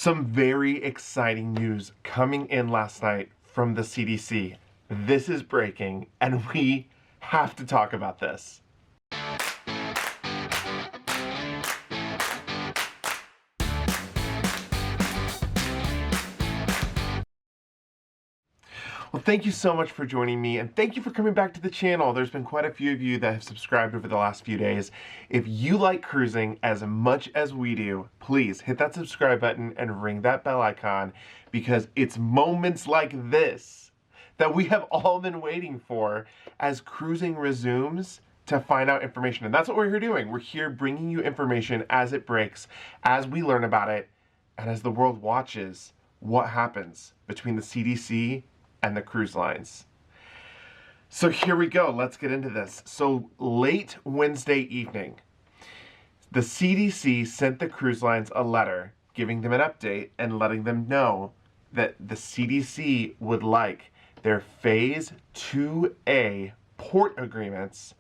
Some very exciting news coming in last night from the CDC. This is breaking, and we have to talk about this. Well, thank you so much for joining me, and thank you for coming back to the channel. There's been quite a few of you that have subscribed over the last few days. If you like cruising as much as we do, please hit that subscribe button and ring that bell icon, because it's moments like this that we have all been waiting for as cruising resumes to find out information. And that's what we're here doing. We're here bringing you information as it breaks, as we learn about it, and as the world watches what happens between the CDC and the cruise lines. So here we go. Let's get into this. So late Wednesday evening, the CDC sent the cruise lines a letter giving them an update and letting them know that the CDC would like their Phase 2A port agreements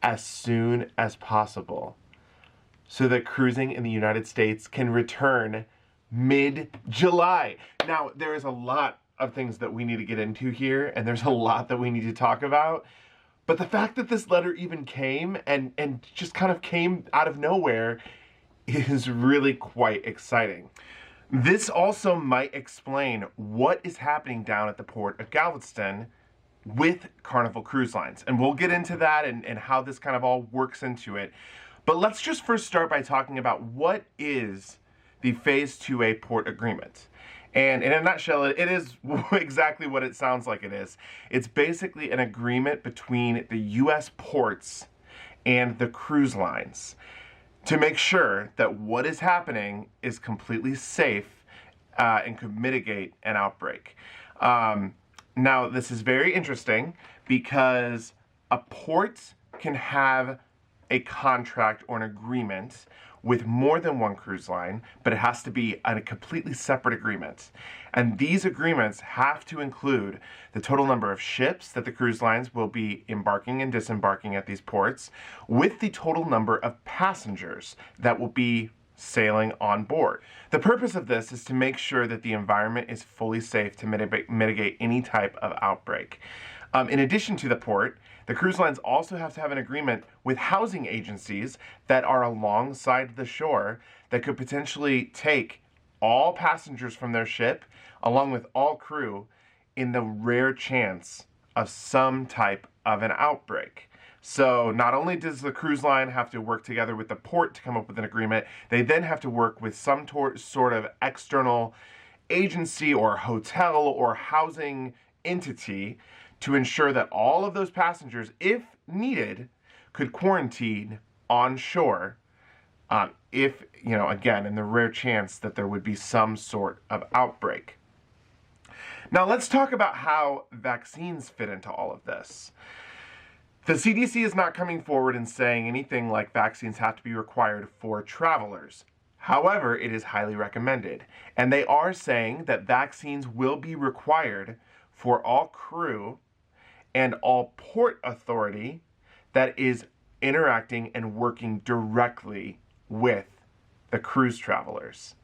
as soon as possible so that cruising in the United States can return mid-July. Now, there is a lot of things that we need to get into here, and there's a lot that we need to talk about. But the fact that this letter even came and just kind of came out of nowhere is really quite exciting. This also might explain what is happening down at the port of Galveston with Carnival Cruise Lines. And we'll get into that and how this kind of all works into it. But let's just first start by talking about what is the Phase 2A port agreement. And in a nutshell, it is exactly what it sounds like it is. It's basically an agreement between the U.S. ports and the cruise lines to make sure that what is happening is completely safe and could mitigate an outbreak. Now, this is very interesting because a port can have a contract or an agreement with more than one cruise line, but it has to be a completely separate agreement. And these agreements have to include the total number of ships that the cruise lines will be embarking and disembarking at these ports, with the total number of passengers that will be sailing on board. The purpose of this is to make sure that the environment is fully safe to mitigate any type of outbreak. In addition to the port, the cruise lines also have to have an agreement with housing agencies that are alongside the shore that could potentially take all passengers from their ship, along with all crew, in the rare chance of some type of an outbreak. So not only does the cruise line have to work together with the port to come up with an agreement, they then have to work with some sort of external agency or hotel or housing entity to ensure that all of those passengers, if needed, could quarantine on shore if, again, in the rare chance that there would be some sort of outbreak. Now let's talk about how vaccines fit into all of this. The CDC is not coming forward and saying anything like vaccines have to be required for travelers. However, it is highly recommended. And they are saying that vaccines will be required for all crew and all port authority that is interacting and working directly with the cruise travelers.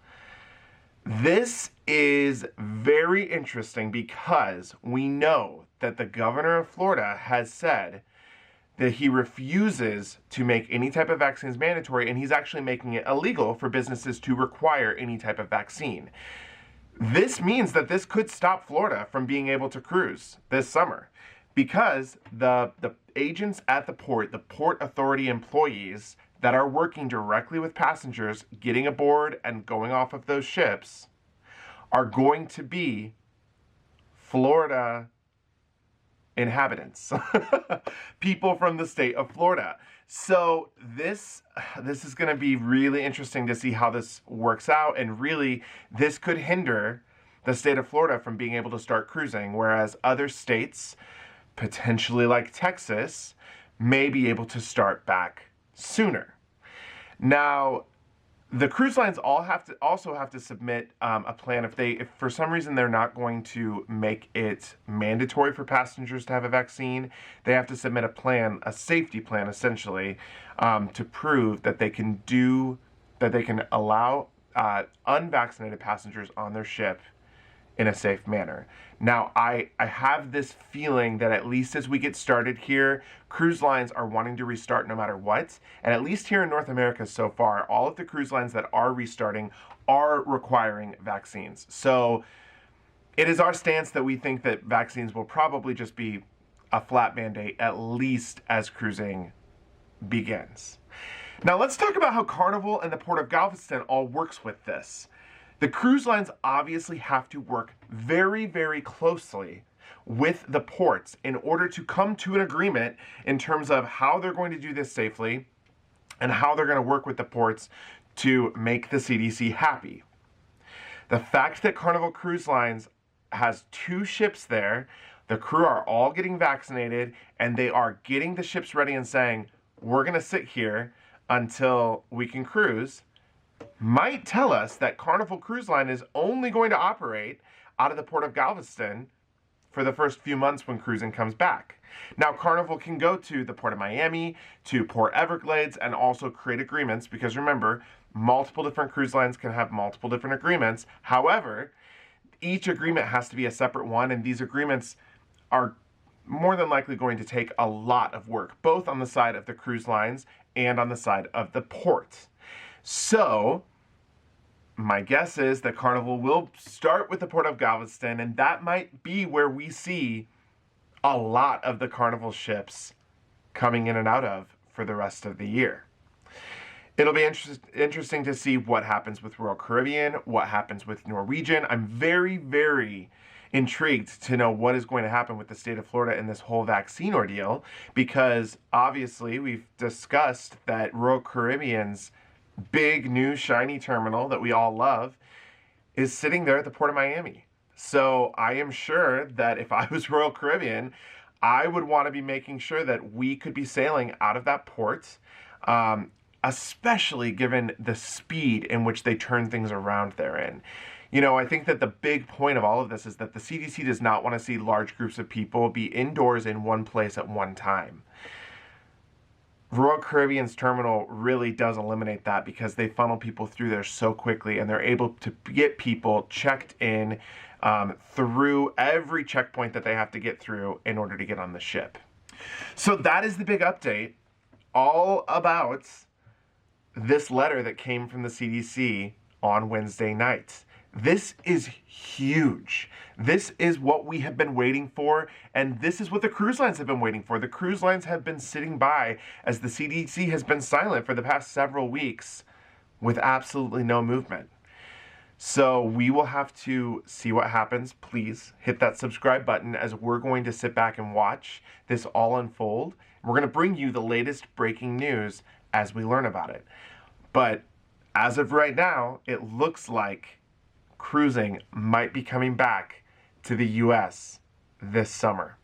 This is very interesting because we know that the governor of Florida has said that he refuses to make any type of vaccines mandatory, and he's actually making it illegal for businesses to require any type of vaccine. This means that this could stop Florida from being able to cruise this summer, because the agents at the port authority employees that are working directly with passengers getting aboard and going off of those ships are going to be Florida inhabitants, people from the state of Florida. So this is going to be really interesting to see how this works out, and really this could hinder the state of Florida from being able to start cruising, whereas other states, potentially like Texas, may be able to start back sooner. Now, the cruise lines also have to submit a plan if for some reason they're not going to make it mandatory for passengers to have a vaccine. They have to submit a plan, a safety plan essentially, to prove that they can allow unvaccinated passengers on their ship in a safe manner. Now, I have this feeling that at least as we get started here, cruise lines are wanting to restart no matter what. And at least here in North America so far, all of the cruise lines that are restarting are requiring vaccines. So it is our stance that we think that vaccines will probably just be a flat mandate, at least as cruising begins. Now let's talk about how Carnival and the Port of Galveston all works with this. The cruise lines obviously have to work very, very closely with the ports in order to come to an agreement in terms of how they're going to do this safely and how they're going to work with the ports to make the CDC happy. The fact that Carnival Cruise Lines has 2 ships there, the crew are all getting vaccinated, and they are getting the ships ready and saying, we're going to sit here until we can cruise, might tell us that Carnival Cruise Line is only going to operate out of the Port of Galveston for the first few months when cruising comes back. Now, Carnival can go to the Port of Miami, to Port Everglades, and also create agreements, because remember, multiple different cruise lines can have multiple different agreements. However, each agreement has to be a separate one, and these agreements are more than likely going to take a lot of work, both on the side of the cruise lines and on the side of the port. So, my guess is that Carnival will start with the Port of Galveston, and that might be where we see a lot of the Carnival ships coming in and out of for the rest of the year. It'll be interesting to see what happens with Royal Caribbean, what happens with Norwegian. I'm very, very intrigued to know what is going to happen with the state of Florida in this whole vaccine ordeal, because obviously we've discussed that Royal Caribbean's big new shiny terminal that we all love is sitting there at the Port of Miami. So I am sure that if I was Royal Caribbean, I would want to be making sure that we could be sailing out of that port, especially given the speed in which they turn things around therein. You know, I think that the big point of all of this is that the CDC does not want to see large groups of people be indoors in one place at one time. Royal Caribbean's terminal really does eliminate that, because they funnel people through there so quickly, and they're able to get people checked in through every checkpoint that they have to get through in order to get on the ship. So that is the big update, all about this letter that came from the CDC on Wednesday night. This is huge. This is what we have been waiting for, and this is what the cruise lines have been waiting for. The cruise lines have been sitting by as the CDC has been silent for the past several weeks with absolutely no movement. So we will have to see what happens. Please hit that subscribe button, as we're going to sit back and watch this all unfold. We're going to bring you the latest breaking news as we learn about it. But as of right now, it looks like cruising might be coming back to the U.S. this summer.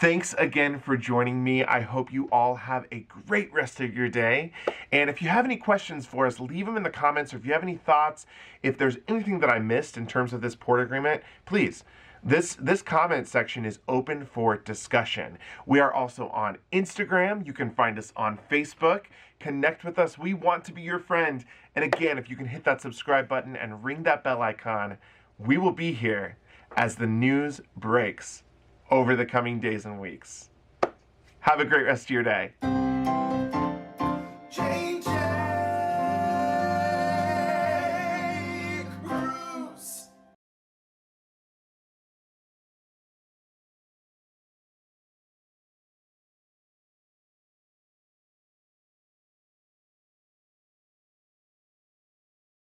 Thanks again for joining me. I hope you all have a great rest of your day. And if you have any questions for us, leave them in the comments. Or if you have any thoughts, if there's anything that I missed in terms of this port agreement, please. This comment section is open for discussion. We are also on Instagram. You can find us on Facebook. Connect with us. We want to be your friend. And again, if you can hit that subscribe button and ring that bell icon, we will be here as the news breaks over the coming days and weeks. Have a great rest of your day.